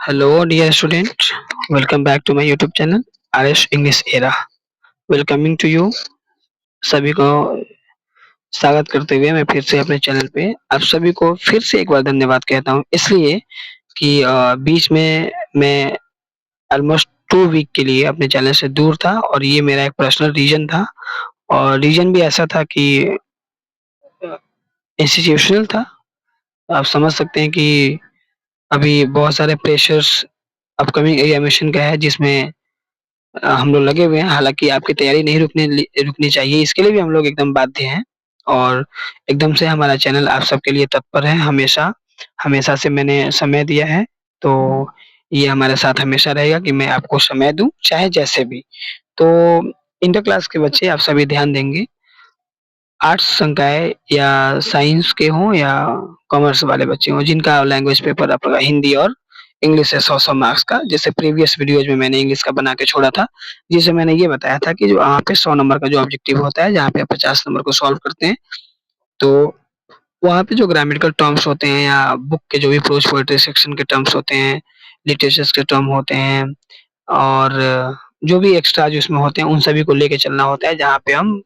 Hello, dear student. Welcome back to my YouTube channel RS English Era. Welcoming to you सभी को स्वागत करते हुए मैं फिर से अपने चैनल पे आप सभी को फिर से एक बार धन्यवाद कहता हूँ इसलिए कि बीच में मैं ऑलमोस्ट 2 वीक के लिए अपने चैनल से दूर था और ये मेरा एक पर्सनल रीजन था और रीजन भी ऐसा था कि इंस्टीट्यूशनल था। आप समझ सकते हैं कि अभी बहुत सारे प्रेशर्स अपकमिंग एग्जामिनेशन का है जिसमें हम लोग लगे हुए हैं। हालाँकि आपकी तैयारी नहीं रुकनी चाहिए, इसके लिए भी हम लोग एकदम बाध्य हैं और एकदम से हमारा चैनल आप सबके लिए तत्पर है हमेशा। हमेशा से मैंने समय दिया है, तो ये हमारे साथ हमेशा रहेगा कि मैं आपको समय दूँ, चाहे जैसे भी। तो इंटर क्लास के बच्चे आप सभी ध्यान देंगे, आर्ट्स संकाय या साइंस के हों या कॉमर्स वाले बच्चे हों, जिनका लैंग्वेज पेपर आपका हिंदी और इंग्लिश है 100-100 मार्क्स का। जैसे प्रीवियस वीडियोज़ में मैंने इंग्लिश का बना के छोड़ा था, जिसमें मैंने ये बताया था कि जो वहाँ पे 100 नंबर का जो ऑब्जेक्टिव होता है, जहाँ पे आप 50 नंबर को सॉल्व करते हैं, तो वहाँ पे जो ग्रामेटिकल टर्म्स होते हैं या बुक के जो भी प्रोज़ पोएट्री सेक्शन के टर्म्स होते हैं, लिटरेचर्स के टर्म होते हैं और जो भी एक्स्ट्रा जो इसमें होते हैं, उन सभी को लेके चलना होता है, जहाँ पे हम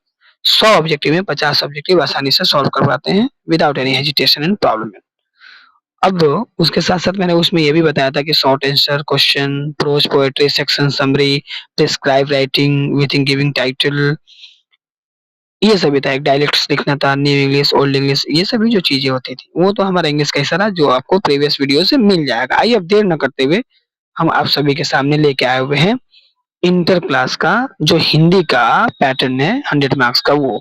100 ऑब्जेक्टिव में 50 ऑब्जेक्टिव आसानी से सॉल्व कर पाते हैं without any hesitation and problem. अब उसके साथ-साथ मैंने उसमें ये भी बताया था कि short answer, question, pros poetry, section summary, prescribe writing with in giving title, ये सभी था। एक डायलेक्ट्स लिखना था, न्यू इंग्लिश, ओल्ड इंग्लिश, ये सभी जो चीज़ें होती थी, वो तो हमारा इंग्लिश का हिस्सा रहा जो आपको प्रीवियस वीडियो से मिल जाएगा। आइए अब देर ना करते हुए हम आप सभी के सामने लेके आए हुए हैं इंटर क्लास का जो हिंदी का पैटर्न है 100 मार्क्स का वो।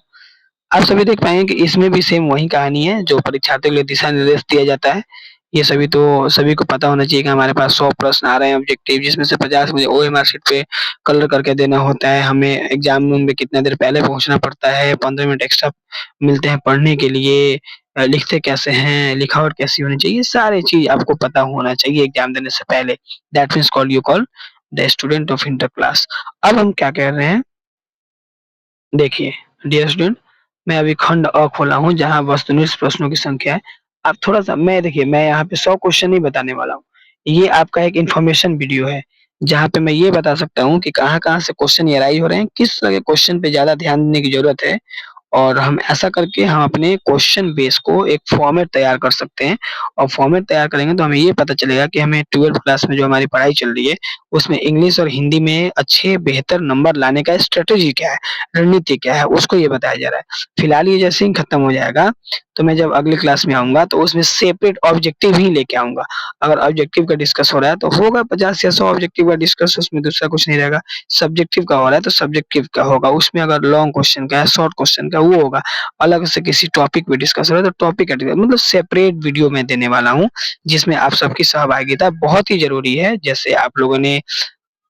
आप सभी देख पाएँगे कि इसमें भी सेम वही कहानी है जो परीक्षार्थियों के लिए दिशा निर्देश दिया जाता है। ये सभी को पता होना चाहिए कि हमारे पास 100 प्रश्न आ रहे हैं ऑब्जेक्टिव जिसमें से 50 मुझे ओएमआर शीट पे कलर करके देना होता है। हमें एग्ज़ाम रूम में कितना देर पहले पहुँचना पड़ता है, 15 मिनट एक्स्ट्रा मिलते हैं पढ़ने के लिए। लिखते कैसे हैं, लिखावट कैसी होनी चाहिए, ये सारी चीज़ आपको पता होना चाहिए एग्ज़ाम देने से पहले। That means call the student of inter class. अब हम क्या कह रहे हैं, देखिए डियर स्टूडेंट, मैं अभी खंड अ खोला हूँ जहाँ वस्तुनिष्ठ प्रश्नों की संख्या है। आप थोड़ा-सा मैं देखिए मैं यहाँ पे 100 क्वेश्चन नहीं बताने वाला हूँ। ये आपका एक इन्फॉर्मेशन वीडियो है, जहाँ पे मैं ये बता सकता हूँ कि कहाँ-कहाँ से क्वेश्चन एराइज़ हो रहे हैं, किस तरह के क्वेश्चन पे ज़्यादा ध्यान देने की ज़रूरत है और हम ऐसा करके हम अपने क्वेश्चन बेस को एक फॉर्मेट तैयार कर सकते हैं और फॉर्मेट तैयार करेंगे तो हमें ये पता चलेगा कि हमें 12th क्लास में जो हमारी पढ़ाई चल रही है, उसमें इंग्लिश और हिंदी में अच्छे बेहतर नंबर लाने का स्ट्रैटेजी क्या है, रणनीति क्या है, उसको ये बताया जा रहा है। फिलहाल ये जैसे ही खत्म हो जाएगा, तो मैं जब अगली क्लास में आऊँगा तो उसमें सेपरेट ऑब्जेक्टिव ही लेके आऊँगा। अगर ऑब्जेक्टिव का डिस्कस हो रहा है तो होगा 50 या 100 ऑब्जेक्टिव का डिस्कस, उसमें दूसरा कुछ नहीं रहेगा। सब्जेक्टिव का हो रहा है तो सब्जेक्टिव का होगा, उसमें अगर लॉन्ग क्वेश्चन का है, शॉर्ट क्वेश्चन का वो होगा। अलग से किसी टॉपिक पे डिस्कस हो रहा है तो टॉपिक का मतलब सेपरेट वीडियो मैं देने वाला हूँ, जिसमें आप सबकी सहभागिता बहुत ही ज़रूरी है। जैसे आप लोगों ने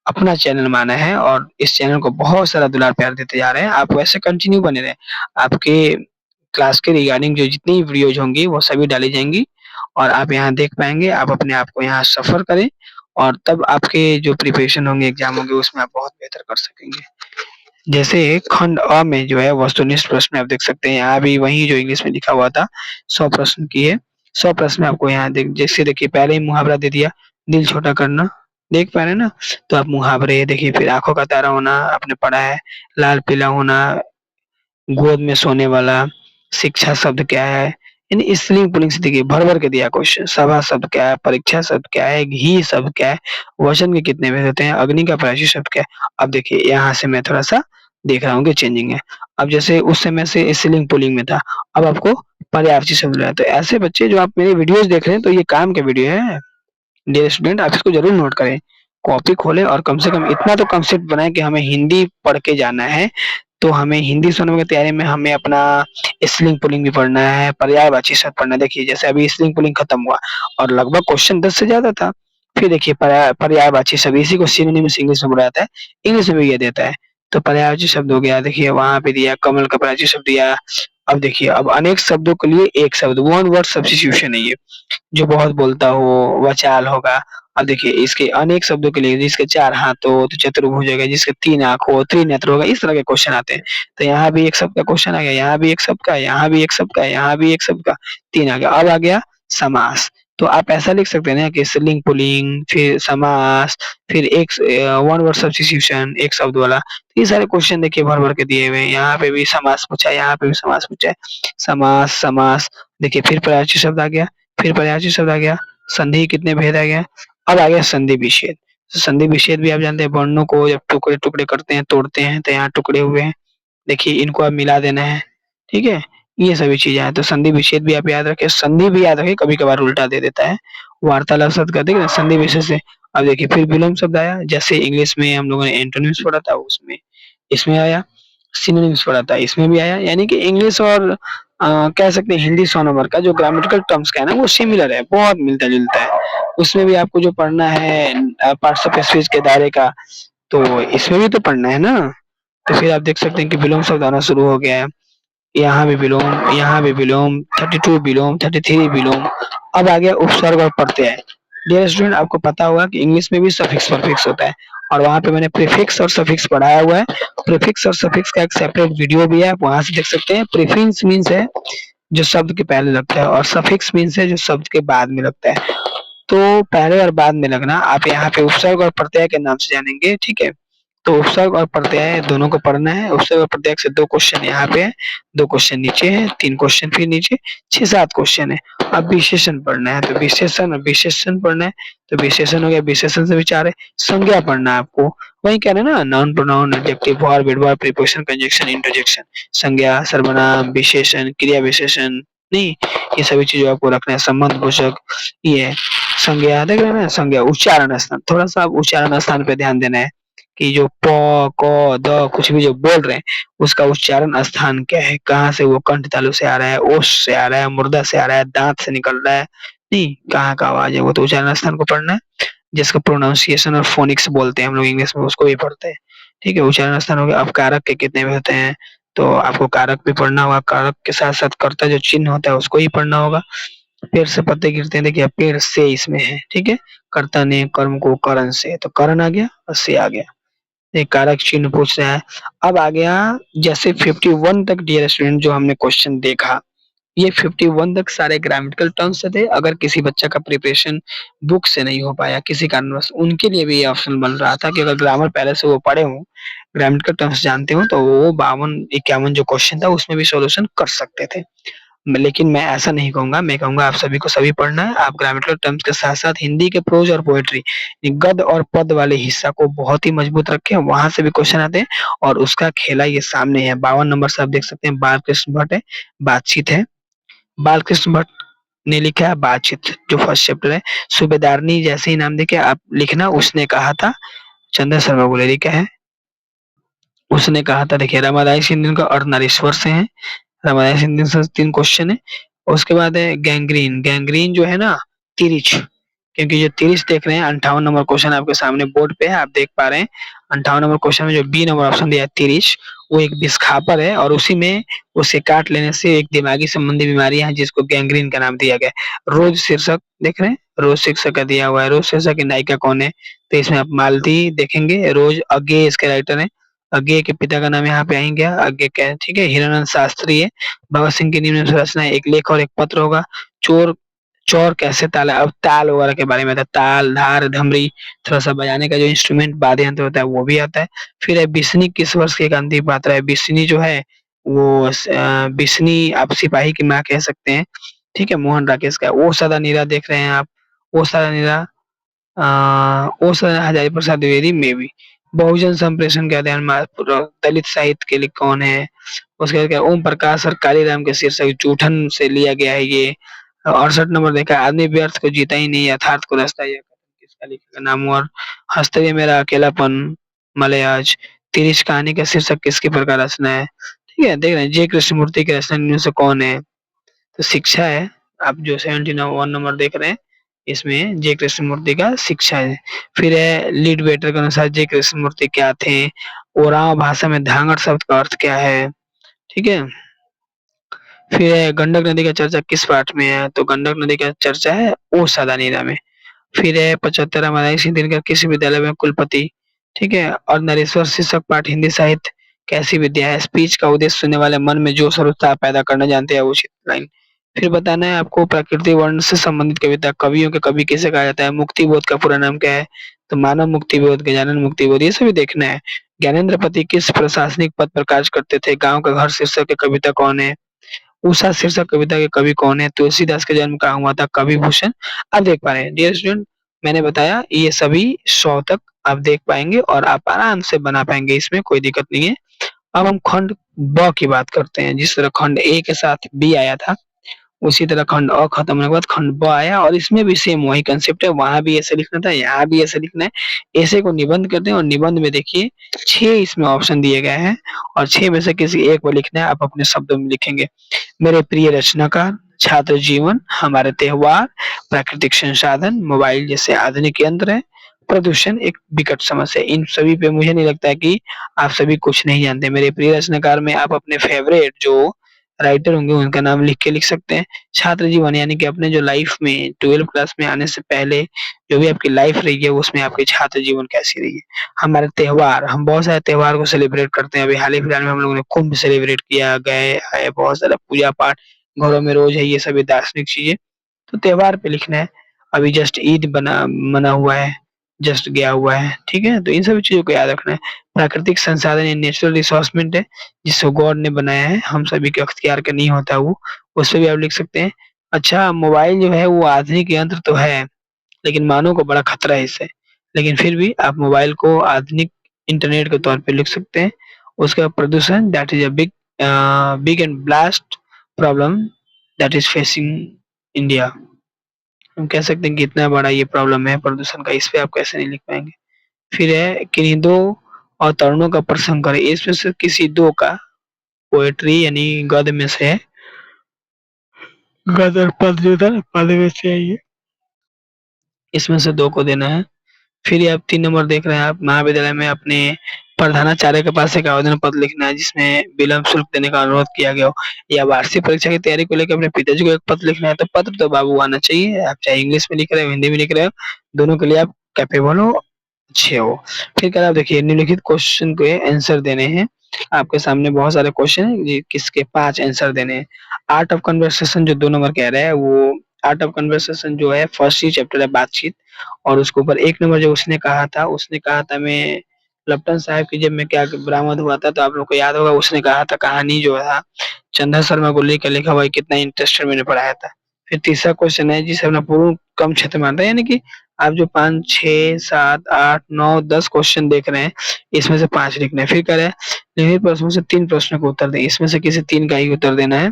अपना चैनल माना है और इस चैनल को बहुत सारा दुलार प्यार देते जा रहे हैं, आप वैसे कंटिन्यू बने रहें। आपके क्लास के रिगार्डिंग जो जितनी वीडियोज़ होंगी वो सभी डाली जाएँगी और आप यहाँ देख पाएँगे, आप अपने आप को यहाँ सफ़र करें और तब आपके जो प्रिपरेशन होंगे, एग्ज़ाम होंगे उसमें आप बहुत बेहतर कर सकेंगे। जैसे खंड अ में जो है वस्तुनिष्ठ प्रश्न आप देख सकते हैं, यहाँ भी वही जो इंग्लिश में लिखा हुआ था 100 प्रश्न की है। 100 प्रश्न आपको यहाँ जैसे देखिए पहले ही मुहावरा दे दिया, दिल छोटा करना, देख पा रहे हैं ना? तो आप मुहावरे देखिए, फिर आँखों का तारा होना आपने पढ़ा है, लाल पीला होना, गोद में सोने वाला, शिक्षा शब्द क्या है? यानी स्त्रीलिंग पुल्लिंग से देखिए भर-भर के दिया क्वेश्चन। सभा शब्द क्या है? परीक्षा शब्द क्या है? घी शब्द क्या है? वचन के कितने भेद होते हैं? अग्नि का प्राची शब्द क्या है? अब देखिए यहाँ से मैं थोड़ा-सा देख रहा हूँ कि चेंजिंग है। अब जैसे उस समय से स्त्रीलिंग पुल्लिंग में था, अब आपको पर्यायवाची शब्द मिला है। तो ऐसे बच्चे जो आप मेरे वीडियोज़ देख रहे हैं तो ये काम के वीडियो है। डियर स्टूडेंट आप इसको ज़रूर नोट करें। कॉपी खोलें और कम से कम इतना तो कांसेप्ट बनाएँ कि हमें हिंदी पढ़ के जाना है, तो हमें हिंदी सुनने की तैयारी में हमें अपना स्त्रीलिंग पुल्लिंग भी पढ़ना है, पर्यायवाची शब्द पढ़ना है। देखिए जैसे अभी स्त्रीलिंग पुल्लिंग खत्म हुआ और लगभग क्वेश्चन 10 से ज़्यादा था। फिर देखिए पर्यायवाची शब्द, इसी को सिनोनिम्स इंग्लिश में बोला जाता है, इंग्लिश में भी ये देता है। तो पर्यायवाची शब्द हो गया, देखिए वहाँ पे दिया, कमल का पर्यायवाची शब्द दिया। अब देखिए अब अनेक शब्दों के लिए एक शब्द, वन वर्ड सब्स्टिट्यूशन है ये। जो बहुत बोलता हो, वाचाल होगा। अब देखिए इसके अनेक शब्दों के लिए जिसके 4 हाथ हो तो चतुर्भुज हो गया, जिसके 3 आँख हो, त्रिनेत्र होगा, इस तरह के क्वेश्चन आते हैं। तो यहाँ भी एक शब्द का क्वेश्चन आ गया, यहाँ भी एक शब्द का, यहाँ भी एक शब्द का, यहाँ भी एक शब्द का, 3 आ गया। अब आ गया समास। तो आप ऐसा लिख सकते हैं ना कि स्त्रीलिंग पुल्लिंग, फिर समास, फिर एक वन वर्ड सब्स्टिट्यूशन, एक शब्द वाला। तो ये सारे क्वेश्चन देखिए भर-भर के दिए हुए हैं। यहाँ पे भी समास पूछा है, यहाँ पे भी समास पूछा है। समास, समास देखिए फिर पर्यायवाची शब्द आ गया, फिर पर्यायवाची शब्द आ गया, संधि कितने भेद आ गया, अब आ गया संधि विच्छेद। तो संधि विच्छेद भी आप जानते हैं वर्णों को जब टुकड़े-टुकड़े करते हैं, तोड़ते हैं तो यहाँ टुकड़े हुए हैं। देखिए इनको अब मिला देना है, ठीक है? ये सभी चीज़ें हैं, तो संधि विच्छेद भी आप याद रखें, संधि भी याद रखें, कभी-कभार उल्टा दे देता है। वार्तालाप शब्द कहते हैं ना संधि विशेष से। अब देखिए फिर विलोम शब्द आया, जैसे इंग्लिश में हम लोगों ने एंटोनिम्स पढ़ा था उसमें इसमें आया, सिनोनिम्स पढ़ा था इसमें भी आया, यानी कि इंग्लिश और कह सकते हैं हिंदी 100 नंबर का जो ग्रामेटिकल टर्म्स का है ना वो सिमिलर है, बहुत मिलता-जुलता है। उसमें भी आपको जो पढ़ना है पार्ट्स ऑफ स्पीच के दायरे का, तो इसमें भी तो पढ़ना है ना? तो फिर आप देख सकते हैं कि विलोम शब्द आना शुरू हो गया है। यहाँ भी विलोम, 32 विलोम, 33 विलोम। अब आ गया उपसर्ग और प्रत्यय। डियर स्टूडेंट आपको पता होगा कि इंग्लिश में भी सफिक्स परफिक्स होता है और वहाँ पे मैंने प्रीफिक्स और सफिक्स पढ़ाया हुआ है। प्रीफिक्स और सफिक्स का एक सेपरेट वीडियो भी है, आप वहाँ से देख सकते हैं। प्रीफिक्स मीन्स है जो शब्द के पहले लगता है और सफिक्स मीन्स है जो शब्द के बाद में लगता है। तो पहले और बाद में लगना आप यहाँ पे उपसर्ग और प्रत्यय के नाम से जानेंगे, ठीक है? तो उपसर्ग और प्रत्यय दोनों को पढ़ना है। उपसर्ग और प्रत्यय से 2 क्वेश्चन यहाँ पे है, 2 क्वेश्चन नीचे है, 3 क्वेश्चन फिर नीचे, 6-7 क्वेश्चन है। अब विशेषण पढ़ना है, तो विशेषण और विशेषण पढ़ना है, तो विशेषण हो गया, विशेषण से विचार है। संज्ञा पढ़ना है आपको, वही कह रहे हैं ना noun, pronoun, adjective, verb, adverb, preposition, conjunction, interjection, संज्ञा, सर्वनाम, विशेषण, क्रिया विशेषण, नहीं ये सभी चीज़ें आपको रखना है। संबंधबोधक ये है। संज्ञा देख रहे हैं ना, संज्ञा उच्चारण स्थान, थोड़ा-सा आप उच्चारण स्थान पे ध्यान देना है कि जो प, क, द कुछ भी जो बोल रहे हैं उसका उच्चारण स्थान क्या है, कहाँ से वो कंठ तालु से आ रहा है, ओष्ठ से आ रहा है, मूर्धा से आ रहा है, दाँत से निकल रहा है, नहीं कहाँ का आवाज़ है वो तो उच्चारण स्थान को पढ़ना है। जिसका प्रोनाउंसिएशन और फोनिक्स बोलते हैं हम लोग इंग्लिश में उसको भी पढ़ते हैं, ठीक है? उच्चारण स्थान हो गया। अब कारक के कितने भी होते हैं, तो आपको कारक भी पढ़ना होगा, कारक के साथ-साथ कर्ता जो चिन्ह होता है उसको ही पढ़ना होगा। पेड़ से पत्ते गिरते हैं, देखिए पेड़ से इसमें है, ठीक है? कर्ता ने कर्म को करण से, तो करण आ गया और से आ गया। एक कारक चिन्ह पूछ रहा है। अब आ गया जैसे 51 तक डियर स्टूडेंट जो हमने क्वेश्चन देखा, ये 51 तक सारे ग्रामेटिकल टर्म्स से थे। अगर किसी बच्चा का प्रिपरेशन बुक से नहीं हो पाया किसी कारणवश, उनके लिए भी ये ऑप्शन बन रहा था कि अगर ग्रामर पहले से वो पढ़े हों, ग्रामेटिकल टर्म्स जानते हो, तो वो 52-51 जो क्वेश्चन था उसमें भी सॉल्यूशन कर सकते थे। लेकिन मैं ऐसा नहीं कहूँगा, मैं कहूँगा आप सभी को सभी पढ़ना है। आप ग्रामेटिकल टर्म्स के साथ-साथ हिंदी के प्रोज़ और पोएट्री, गद्य और पद वाले हिस्सा को बहुत ही मजबूत रखें, वहाँ से भी क्वेश्चन आते हैं और उसका खेला ये सामने है। 52 नंबर से आप देख सकते हैं बालकृष्ण भट्ट है, बातचीत है। बालकृष्ण भट्ट ने लिखा है बातचीत जो फर्स्ट चैप्टर है। सूबेदारनी जैसे ही नाम देके आप लिखना, उसने कहा था, चंद्र शर्मा गुलेरी का है। उसने कहा था देखिए रामादाई सिंधिया का अर्धनारीश्वर से है। रामादाई सिंधिया से 3 क्वेश्चन है। उसके बाद है गैंग्रीन, गैंग्रीन जो है ना तिरिच, क्योंकि जो तिरिच देख रहे हैं 58 नंबर क्वेश्चन आपके सामने बोर्ड पे है, आप देख पा रहे हैं। 58 नंबर क्वेश्चन में जो बी नंबर ऑप्शन दिया है तिरिच, वो एक विषखापर है और उसी में उसे काट लेने से एक दिमागी संबंधी बीमारियां हैं जिसको गैंग्रीन का नाम दिया गया है। रोज शीर्षक देख रहे हैं, रोज शीर्षक का दिया हुआ है। रोज शीर्षक की नायिका कौन है? तो इसमें आप मालती देखेंगे, रोज अज्ञेय इसके राइटर हैं। अज्ञेय के पिता का नाम यहाँ पे आ ही गया, अज्ञेय क्या है, ठीक है? हिरानंद शास्त्री है। भगत सिंह की निम्न संरचना एक लेख और एक पत्र होगा। चोर चौर कैसे ताल है? अब ताल वगैरह के बारे में आता है, ताल, धार, धमरी, थोड़ा-सा बजाने का जो इंस्ट्रूमेंट वाद्य यंत्र होता है वो भी आता है। फिर है बिस्नी किस वर्ष की एक अंतिम पात्र है? बिस्नी जो है वो बिस्नी आप सिपाही की माँ कह सकते हैं, ठीक है? मोहन राकेश का है। ओ सदा नीरा देख रहे हैं आप, ओ सदा नीरा ओ सदा हजारी प्रसाद द्विवेदी में भी। बहुजन संप्रेषण का अध्ययन दलित साहित्य के लिए कौन है? उसके बाद क्या ओम प्रकाश और कालीराम के शीर्षक जूठन से लिया गया है ये। 68 नंबर देखा आदमी व्यर्थ को जीता ही नहीं यथार्थ को रास्ता यह कथन किसका लेखक का नाम हुआ? और हंसते हुए मेरा अकेलापन मलयाज। तिरिश कहानी का शीर्षक किसकी प्रकार रचना है? ठीक है देख रहे हैं जे कृष्णमूर्ति की रचना इनमें से कौन है? तो शिक्षा है। आप जो 71 नंबर देख रहे हैं इसमें जे कृष्णमूर्ति का शिक्षा है। फिर है लीड वेटर के अनुसार जे कृष्णमूर्ति क्या थे? ओराव भाषा में धांगड़ शब्द का अर्थ क्या है? ठीक है। फिर है गंडक नदी का चर्चा किस पाठ में है? तो गंडक नदी का चर्चा है ओ सदानीरा में। फिर है 75 मदाई सिंह दिनकर किस विद्यालय में कुलपति, ठीक है? और नरेश्वर शीर्षक पाठ हिंदी साहित्य कैसी विद्या है? स्पीच का उद्देश्य सुनने वाले मन में जोश और उत्साह पैदा करना जानते हैं उचित लाइन। फिर बताना है आपको प्रकृति वर्ण से संबंधित कविता, कवियों के कवि किसे कहा जाता है, मुक्तिबोध का पूरा नाम क्या है, तो मानव मुक्तिबोध, गजानन मुक्तिबोध, ये सभी देखना है। ज्ञानेंद्र पति किस प्रशासनिक पद पर कार्य करते थे, गाँव का घर शीर्षक के कविता कौन है, उषा शीर्षक कविता के कवि कौन है, तुलसीदास का जन्म कहाँ हुआ था, कवि भूषण। आप देख पा रहे हैं डियर स्टूडेंट, मैंने बताया ये सभी 100 तक आप देख पाएंगे और आप आराम से बना पाएंगे, इसमें कोई दिक्कत नहीं है। अब हम खंड ब की बात करते हैं। जिस तरह खंड ए के साथ बी आया था, उसी तरह खंड अ खत्म होने के बाद खंड ब आया और इसमें भी सेम वही कंसेप्ट है। वहां भी ऐसे लिखना था, यहाँ भी ऐसे लिखना है। ऐसे को निबंध करते हैं और निबंध में देखिए 6 इसमें ऑप्शन दिए गए हैं और 6 में से किसी एक को लिखना है। आप अपने शब्दों में लिखेंगे। मेरे प्रिय रचनाकार, छात्र जीवन, हमारे त्योहार, प्राकृतिक संसाधन, मोबाइल जैसे आधुनिक यंत्र है, प्रदूषण एक विकट समस्या है। इन सभी पे मुझे नहीं लगता है कि आप सभी कुछ नहीं जानते। मेरे प्रिय रचनाकार में आप अपने फेवरेट जो राइटर होंगे उनका नाम लिख के लिख सकते हैं। छात्र जीवन यानी कि अपने जो लाइफ में 12th क्लास में आने से पहले जो भी आपकी लाइफ रही है उसमें आपकी छात्र जीवन कैसी रही है। हमारे त्योहार, हम बहुत सारे त्योहार को सेलिब्रेट करते हैं। अभी हाल ही फिलहाल में हम लोगों ने कुंभ सेलिब्रेट किया, गए आए, बहुत सारा पूजा पाठ घरों में रोज है, ये सभी दार्शनिक चीजें। तो त्योहार पे लिखना है। अभी जस्ट ईद बना मना हुआ है, जस्ट गया हुआ है, ठीक है? तो इन सभी चीज़ों को याद रखना है। प्राकृतिक संसाधन या नेचुरल रिसोर्समेंट है, जिसको गॉड ने बनाया है, हम सभी के अख्तियार का नहीं होता वो, उस पे भी आप लिख सकते हैं। अच्छा, मोबाइल जो है वो आधुनिक यंत्र तो है, लेकिन मानव को बड़ा खतरा है इससे। लेकिन फिर भी आप मोबाइल को आधुनिक इंटरनेट के तौर पे लिख सकते हैं। उसके बाद प्रदूषण, that is a big and blast problem that is facing India. हम कह सकते हैं कि इतना बड़ा ये प्रॉब्लम है प्रदूषण का, इस पे आप कैसे नहीं लिख पाएँगे। फिर है किन्हीं दो अवतरणों का प्रसंग करें, इसमें से किसी दो का, पोएट्री यानी गद्य में से है। गद्य और पद्य जो था पद्य में से है ये। इसमें से 2 को देना है। फिर ये आप 3 नंबर देख रहे हैं, आप महाविद्यालय में अपने प्रधानाचार्य के पास एक आवेदन पत्र लिखना है जिसमें विलम्ब शुल्क देने का अनुरोध किया गया हो, या वार्षिक परीक्षा की तैयारी को लेकर अपने पिताजी को एक पत्र लिखना है। तो पत्र तो बाबू आना चाहिए, आप चाहे इंग्लिश में लिख रहे हो, हिंदी में लिख रहे हो, दोनों के लिए आप कैपेबल हो, अच्छे हो। फिर कह रहा है देखिए निम्नलिखित क्वेश्चन के आंसर देने हैं। आपके सामने बहुत सारे क्वेश्चन हैं, ये किसके 5 आंसर देने हैं। आर्ट ऑफ कन्वर्सेशन जो 2 नंबर कह रहा है, वो आर्ट ऑफ कन्वर्सेशन जो है फर्स्ट ही चैप्टर है बातचीत, और उसके ऊपर 1 नंबर जो उसने कहा था मैं लप्टन साहब की जेब में क्या बरामद हुआ था, तो आप लोग को याद होगा उसने कहा था कहानी जो था चंदा शर्मा को लेकर लिखा हुआ है, कितना इंटरेस्टेड मैंने पढ़ाया था। फिर तीसरा क्वेश्चन है जिसे अपना पूर्ण कम क्षेत्र मानता है, यानी कि आप जो 5, 6, 7, 8, 9, 10 क्वेश्चन देख रहे हैं, इसमें से 5 लिखने हैं। फिर कह रहा है निम्नलिखित प्रश्नों से 3 प्रश्नों का उत्तर दें, इसमें से किसी 3 का ही उत्तर देना है।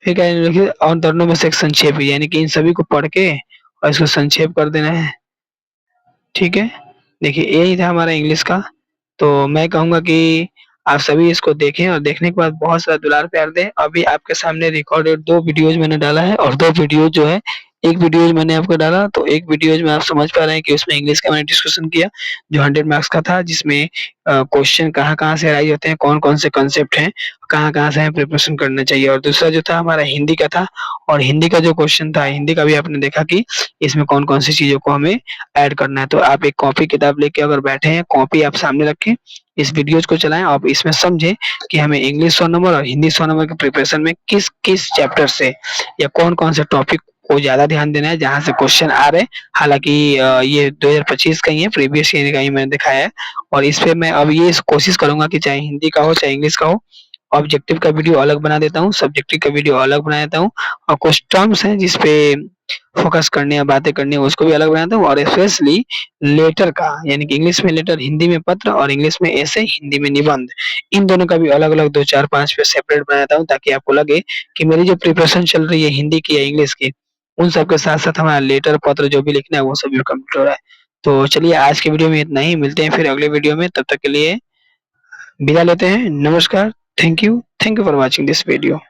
फिर कह रहे हैं निम्नलिखित अवतरणों में से एक संक्षेप है, यानी कि इन सभी को पढ़ के और इसको संक्षेप कर देना है। ठीक है? देखिए यही था हमारा इंग्लिश का। तो मैं कहूँगा कि आप सभी इसको देखें और देखने के बाद बहुत सारा दुलार प्यार दें। अभी आपके सामने रिकॉर्डेड 2 वीडियोज़ मैंने डाला है और 2 वीडियो जो है, एक वीडियोज़ मैंने आपको डाला, तो एक वीडियोज़ में आप समझ पा रहे हैं कि उसमें इंग्लिश का मैंने डिस्कशन किया, जो 100 मार्क्स का था, जिसमें क्वेश्चन कहाँ-कहाँ से अराइज़ होते हैं, कौन-कौन से कांसेप्ट हैं, कहाँ-कहाँ से हमें प्रिपरेशन करना चाहिए। और दूसरा जो था हमारा हिंदी का था, और हिंदी का जो क्वेश्चन था, हिंदी का भी आपने देखा कि इसमें कौन-कौन सी चीज़ों को हमें ऐड करना है। तो आप एक कॉपी किताब लेके अगर बैठे हैं, कॉपी आप सामने रखें, इस वीडियोज़ को चलाएँ, आप इसमें समझें कि हमें इंग्लिश 100 नंबर और हिंदी 100 नंबर के प्रिपरेशन में किस-किस चैप्टर से या कौन-कौन से टॉपिक को ज़्यादा ध्यान देना है, जहाँ से क्वेश्चन आ रहे हैं। हालाँकि ये 2025 का ही है, प्रीवियस ईयर का ही मैंने दिखाया है, और इस पे मैं अब ये कोशिश करूँगा कि चाहे हिंदी का हो, चाहे इंग्लिश का हो, ऑब्जेक्टिव का वीडियो अलग बना देता हूँ, सब्जेक्टिव का वीडियो अलग बना देता हूँ, और कुछ टर्म्स हैं जिस पे फ़ोकस करनी है, बातें करनी है, उसको भी अलग बनाता हूँ, और स्पेशली लेटर का, यानी कि इंग्लिश में लेटर, हिंदी में पत्र, और इंग्लिश में एसे, हिंदी में निबंध, इन दोनों का भी अलग-अलग 2, 4, 5 पे सेपरेट बनाता हूँ, ताकि आपको लगे कि मेरी जो प्रिपरेशन चल रही है हिंदी की या इंग्लिश की, उन सब के साथ-साथ हमारा लेटर, पत्र जो भी लिखना है वो सब भी कंप्लीट हो रहा है। तो चलिए आज के वीडियो में इतना ही, मिलते हैं फिर अगले वीडियो में, तब तक के लिए विदा लेते हैं। नमस्कार, thank you for watching this video.